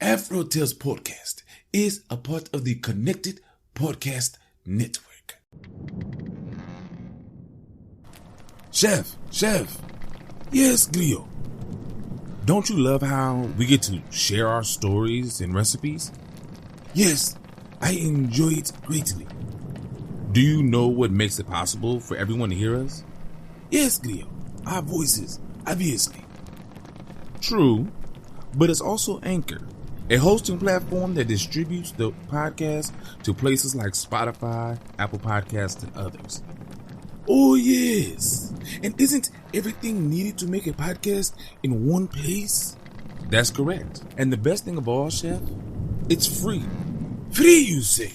Afro Tales Podcast is a part of the Connected Podcast Network. Chef. Yes, Glio. Don't you love how we get to share our stories and recipes? Yes, I enjoy it greatly. Do you know what makes it possible for everyone to hear us? Yes, Glio. Our voices, obviously. True, but it's also Anchor, a hosting platform that distributes the podcast to places like Spotify, Apple Podcasts, and others. Oh, yes. And isn't everything needed to make a podcast in one place? That's correct. And the best thing of all, Chef, it's free. Free, you say?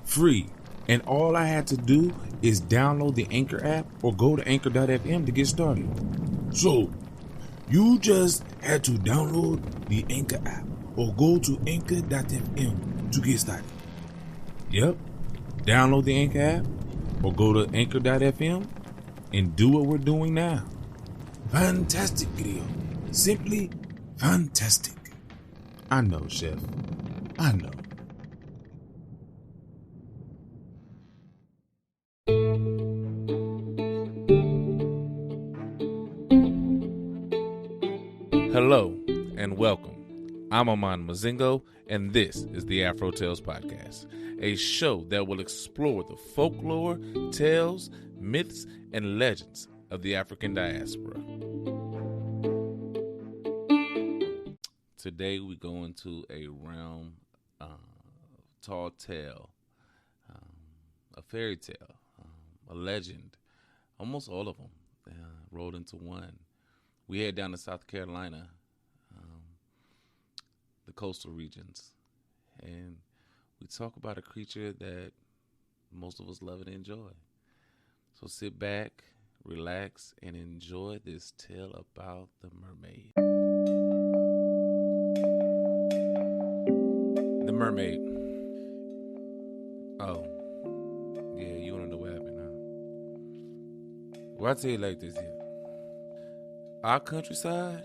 Free. And all I had to do is download the Anchor app or go to anchor.fm to get started. So, you just had to download the Anchor app or go to anchor.fm to get started. Yep. Download the Anchor app or go to anchor.fm and do what we're doing now. Fantastic, Grio. Simply fantastic. I know, Chef. I know. Hello and welcome. I'm Aman Mazingo, and this is the Afro Tales Podcast, a show that will explore the folklore, tales, myths, and legends of the African diaspora. Today we go into a realm, tall tale, a fairy tale, a legend, almost all of them rolled into one. We head down to South Carolina, the coastal regions, and we talk about a creature that most of us love and enjoy. So sit back, relax, and enjoy this tale about the mermaid. The mermaid. Oh, yeah, you want to know what happened, huh? Well, I'll tell you like this here. Our countryside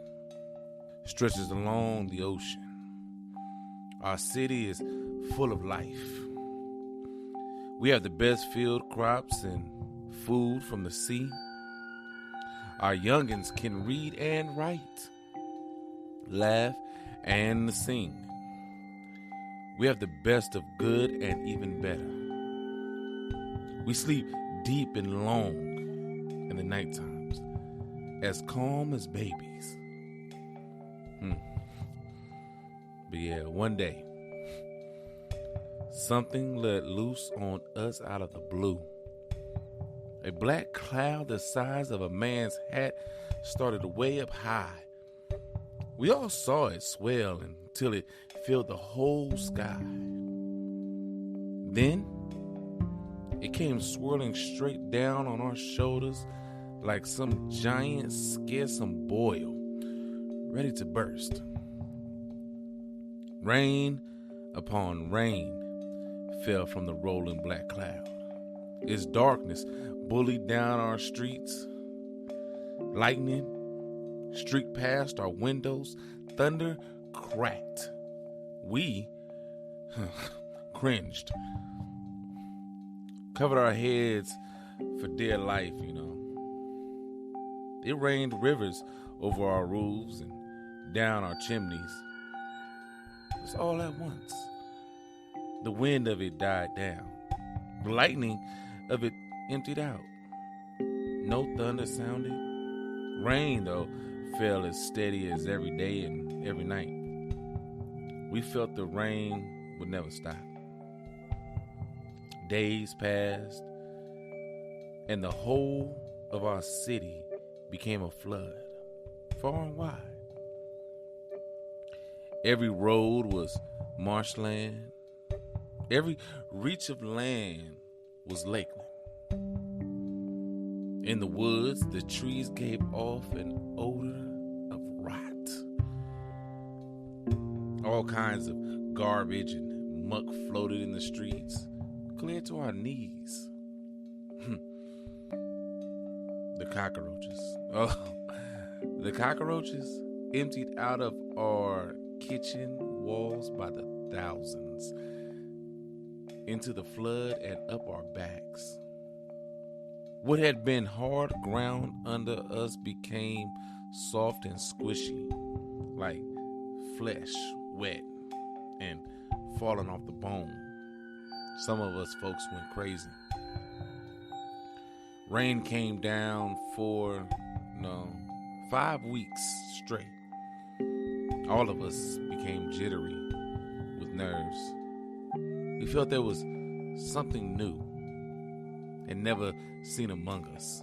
stretches along the ocean. Our city is full of life. We have the best field crops and food from the sea. Our youngins can read and write, laugh and sing. We have the best of good and even better. We sleep deep and long in the night times, as calm as babies. But yeah, one day, something let loose on us out of the blue. A black cloud the size of a man's hat started way up high. We all saw it swell until it filled the whole sky. Then, it came swirling straight down on our shoulders like some giant scaresome boil, ready to burst. Rain upon rain fell from the rolling black cloud. Its darkness bullied down our streets. Lightning streaked past our windows. Thunder cracked. We cringed. Covered our heads for dear life, It rained rivers over our roofs and down our chimneys. It was all at once. The wind of it died down. The lightning of it emptied out. No thunder sounded. Rain, though, fell as steady as every day and every night. We felt the rain would never stop. Days passed, and the whole of our city became a flood, far and wide. Every road was marshland. Every reach of land was lakeland. In the woods, the trees gave off an odor of rot. All kinds of garbage and muck floated in the streets, clear to our knees. The cockroaches. Oh, the cockroaches emptied out of our kitchen walls by the thousands, into the flood and up our backs. What had been hard ground under us became soft and squishy, like flesh, wet, and falling off the bone. Some of us folks went crazy. Rain came down for 5 weeks straight. All of us became jittery with nerves. We felt there was something new and never seen among us.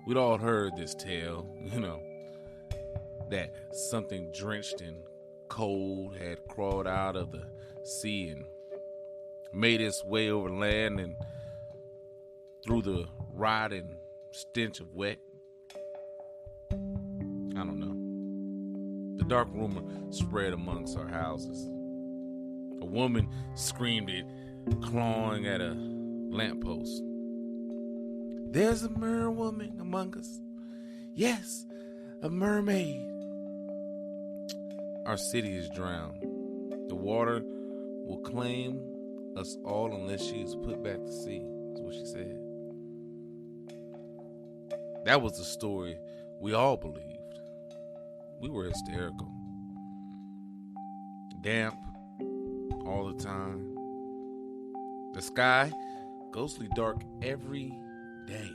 We'd all heard this tale, that something drenched in cold had crawled out of the sea and made its way over land and through the rotting stench of wet. I don't know. The dark rumor spread amongst our houses. A woman screamed it, clawing at a lamppost. There's a merwoman among us. Yes, a mermaid. Our city is drowned. The water will claim us all unless she is put back to sea, is what she said. That was the story we all believed. We were hysterical. Damp all the time. The sky, ghostly dark every day.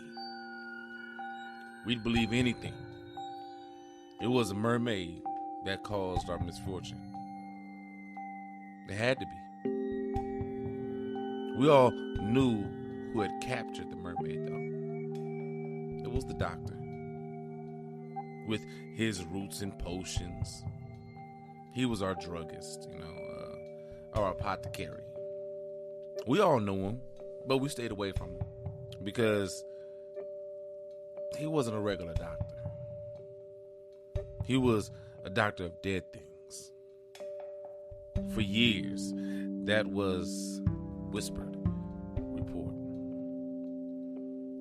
We'd believe anything. It was a mermaid that caused our misfortune. It had to be. We all knew who had captured the mermaid, though. It was the doctor. With his roots and potions. He was our druggist, our apothecary. We all knew him, but we stayed away from him because he wasn't a regular doctor. He was a doctor of dead things. For years, that was whispered report.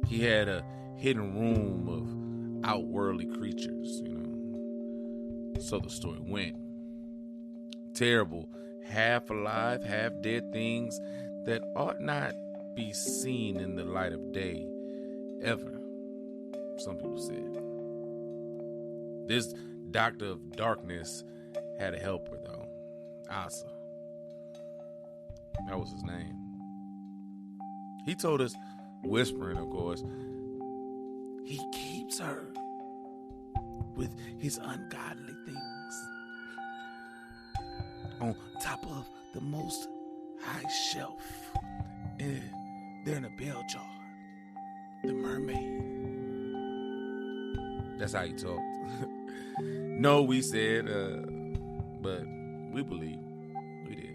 He had a hidden room of outworldly creatures, So the story went. Terrible, half alive, half dead things that ought not be seen in the light of day ever, some people said. This doctor of darkness had a helper, though. Asa. That was his name. He told us, whispering, of course, he keeps her with his ungodly things on top of the most high shelf. And they're in a bell jar. The mermaid. That's how he talked. No, we said, but we believe. We did.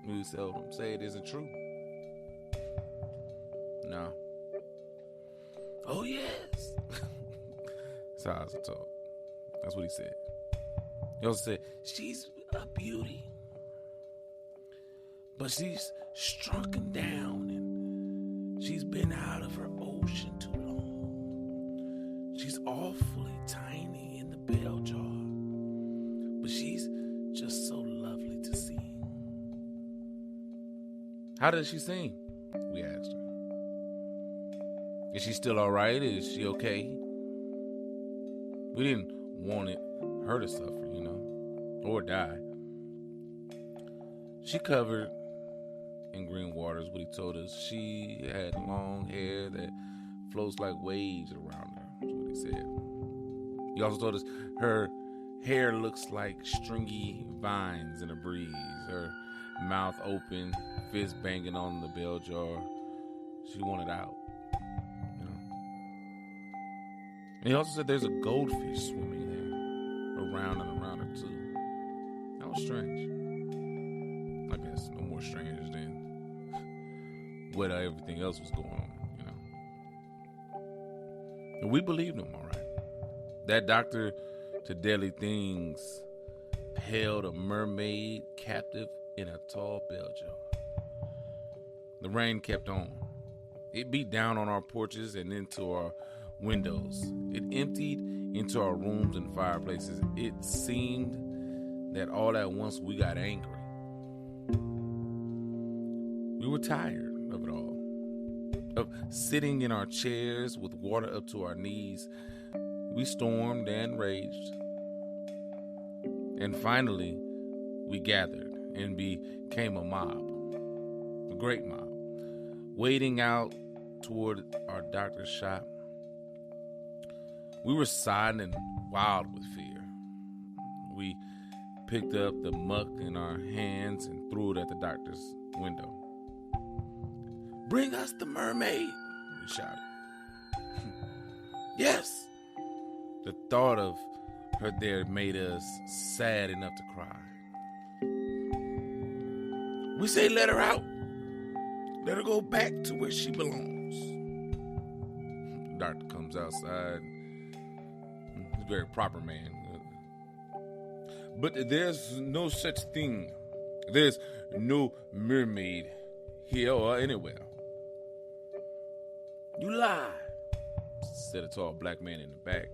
We seldom say it isn't true. No. Oh, yes. That's how I talk. That's what he said. He also said, she's a beauty. But she's shrunken down and she's been out of her ocean too long. She's awfully tiny in the bell jar. But she's just so lovely to see. How does she sing? We asked her. Is she still all right? Is she okay? We didn't want her to suffer, or die. She covered in green waters, what he told us. She had long hair that floats like waves around her, is what he said. He also told us her hair looks like stringy vines in a breeze. Her mouth open, fist banging on the bell jar. She wanted out. And he also said there's a goldfish swimming there, around and around her too. That was strange. I guess no more strange than what everything else was going on, And we believed him, all right. That doctor to deadly things held a mermaid captive in a tall bell jar. The rain kept on. It beat down on our porches and into our windows. It emptied into our rooms and fireplaces, it seemed that all at once we got angry. We were tired of it all, of sitting in our chairs with water up to our knees. We stormed and raged. And finally, we gathered and became a mob, a great mob, wading out toward our doctor's shop. We were silent and wild with fear. We picked up the muck in our hands and threw it at the doctor's window. "Bring us the mermaid," we shouted. "Yes." The thought of her there made us sad enough to cry. We say, "Let her out. Let her go back to where she belongs." The doctor comes outside. He's a very proper man. "But there's no such thing. There's no mermaid here or anywhere." "You lie," said a tall black man in the back.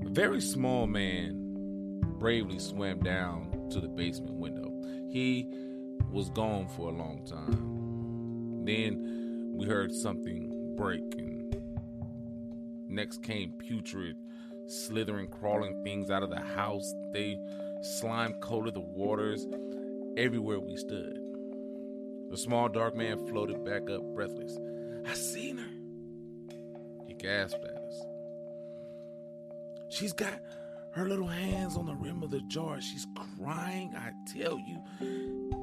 A very small man bravely swam down to the basement window. He was gone for a long time. Then we heard something break, and next came putrid, slithering, crawling things out of the house. They slime-coated the waters everywhere we stood. The small dark man floated back up, breathless. "I seen her." He gasped at us. "She's got her little hands on the rim of the jar. She's crying. I tell you,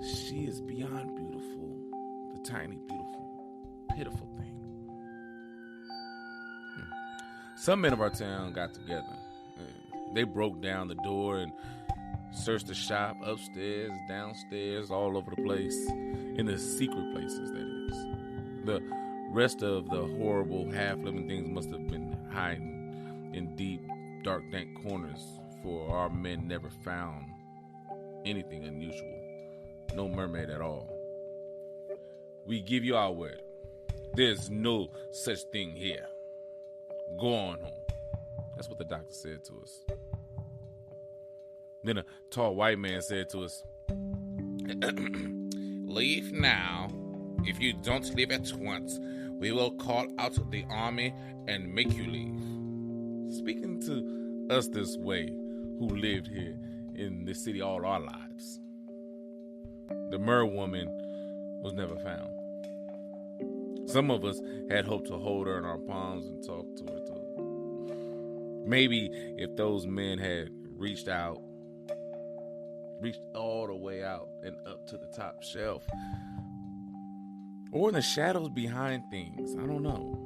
she is beyond beautiful. The tiny, beautiful, pitiful thing." Some men of our town got together. They broke down the door and searched the shop, upstairs, downstairs, all over the place, in the secret places, that is. The rest of the horrible, half-living things must have been hiding in deep, dark, dank corners, for our men never found anything unusual. No mermaid at all. "We give you our word. There's no such thing here. Go on home." That's what the doctor said to us. Then a tall white man said to us, "Leave now. If you don't leave at once, we will call out the army and make you leave." Speaking to us this way, who lived here in this city all our lives. The mer woman was never found. Some of us had hoped to hold her in our palms and talk to her too. Maybe if those men had reached all the way out and up to the top shelf, or in the shadows behind things, I don't know.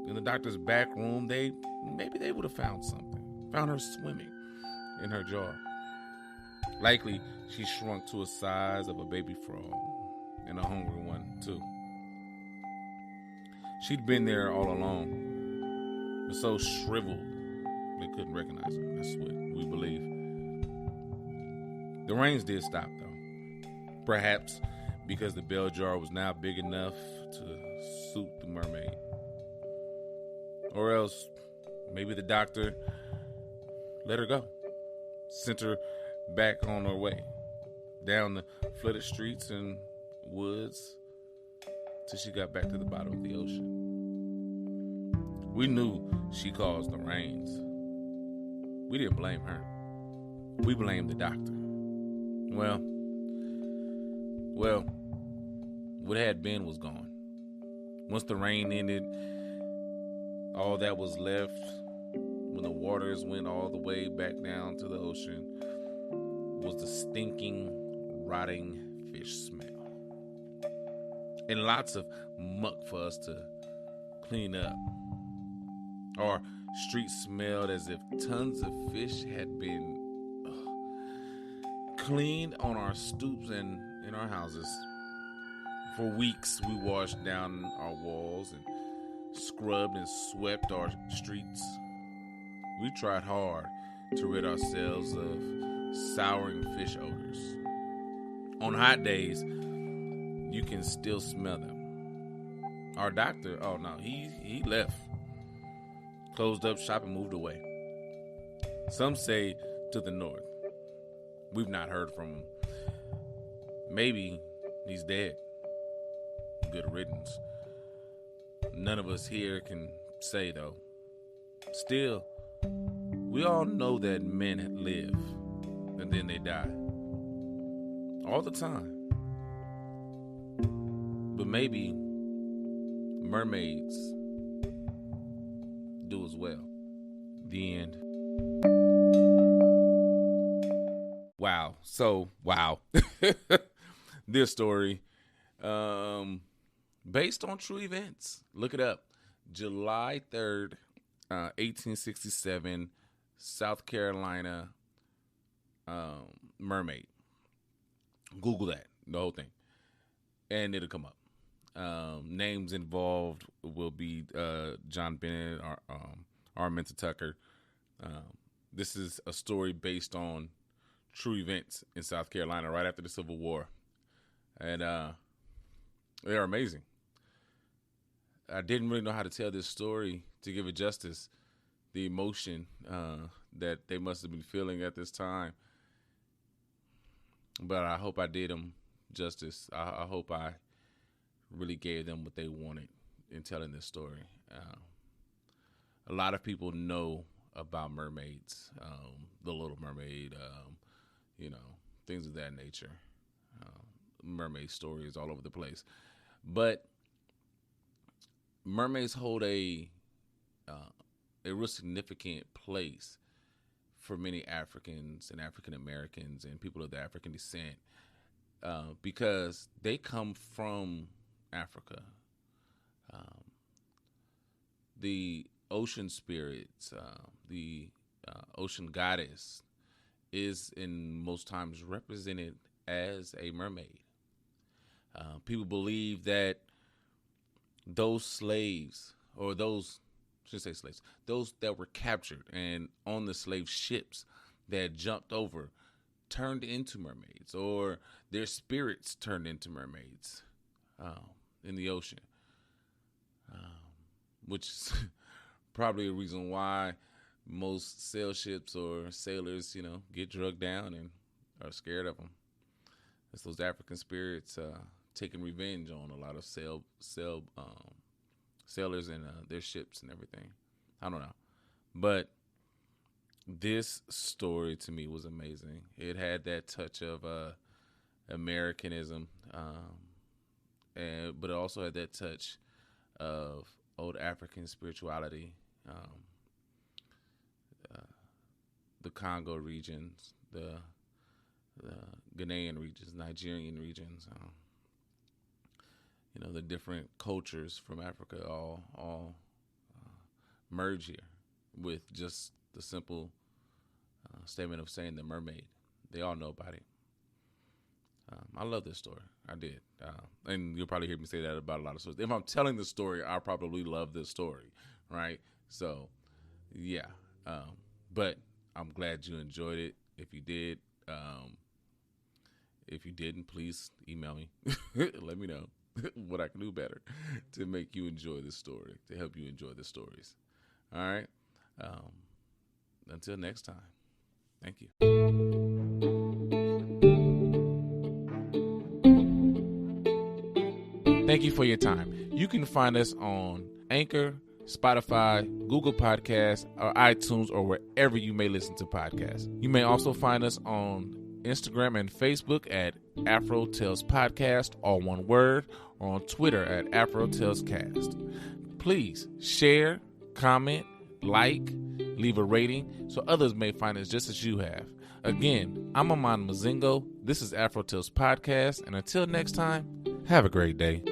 In the doctor's back room, maybe they would have found something. Found her swimming in her jar. Likely, she shrunk to a size of a baby frog, and a hungry one too. She'd been there all along, but so shriveled they couldn't recognize her. That's what we believe. The rains did stop, though. Perhaps because the bell jar was now big enough to suit the mermaid. Or else, maybe the doctor let her go. Sent her back on her way, down the flooded streets and woods, till she got back to the bottom of the ocean. We knew she caused the rains. We didn't blame her. We blamed the doctor. Well, what had been was gone. Once the rain ended, all that was left, when the waters went all the way back down to the ocean, was the stinking, rotting fish smell. And lots of muck for us to clean up. Our streets smelled as if tons of fish had been cleaned on our stoops and in our houses. For weeks, we washed down our walls and scrubbed and swept our streets. We tried hard to rid ourselves of souring fish odors. On hot days, you can still smell them. Our doctor, oh no, he left. Closed up shop and moved away. Some say to the north. We've not heard from him. Maybe he's dead. Good riddance. None of us here can say, though. Still, we all know that men live and then they die. All the time. But maybe mermaids do as well. The end. Wow. So, wow. This story, based on true events. Look it up. July 3rd, 1867, South Carolina, Mermaid. Google that, the whole thing, and it'll come up. Names involved will be John Bennett, Arminta Tucker. This is a story based on true events in South Carolina right after the Civil War. And they're amazing. I didn't really know how to tell this story to give it justice, the emotion that they must have been feeling at this time. But I hope I did them justice. I hope I really gave them what they wanted in telling this story. A lot of people know about mermaids, the Little Mermaid, things of that nature. Mermaid stories all over the place. But mermaids hold a real significant place for many Africans and African Americans and people of the African descent because they come from Africa. The ocean spirits, the ocean goddess is in most times represented as a mermaid. People believe that those slaves, or those, I shouldn't say slaves, those that were captured and on the slave ships that jumped over turned into mermaids, or their spirits turned into mermaids in the ocean, which is probably a reason why most sail ships or sailors, get drugged down and are scared of them. It's those African spirits taking revenge on a lot of sailors and their ships and everything. I don't know. But this story to me was amazing. It had that touch of Americanism, but it also had that touch of old African spirituality. The Congo regions, the Ghanaian regions, Nigerian regions, the different cultures from Africa all merge here with just the simple statement of saying the mermaid. They all know about it. I love this story. I did. And you'll probably hear me say that about a lot of stories. If I'm telling the story, I probably love this story, right? So, yeah. But I'm glad you enjoyed it. If you did, if you didn't, please email me. Let me know what I can do better to make you enjoy this story, to help you enjoy the stories. All right? Until next time, thank you. Thank you for your time. You can find us on Anchor, Spotify, Google Podcasts, or iTunes, or wherever you may listen to podcasts. You may also find us on Instagram and Facebook at AfroTalesPodcast, all one word, or on Twitter at AfroTalesCast. Please share, comment, like, leave a rating so others may find us just as you have. Again, I'm Aman Mazingo. This is Afro Tales Podcast, and until next time, have a great day.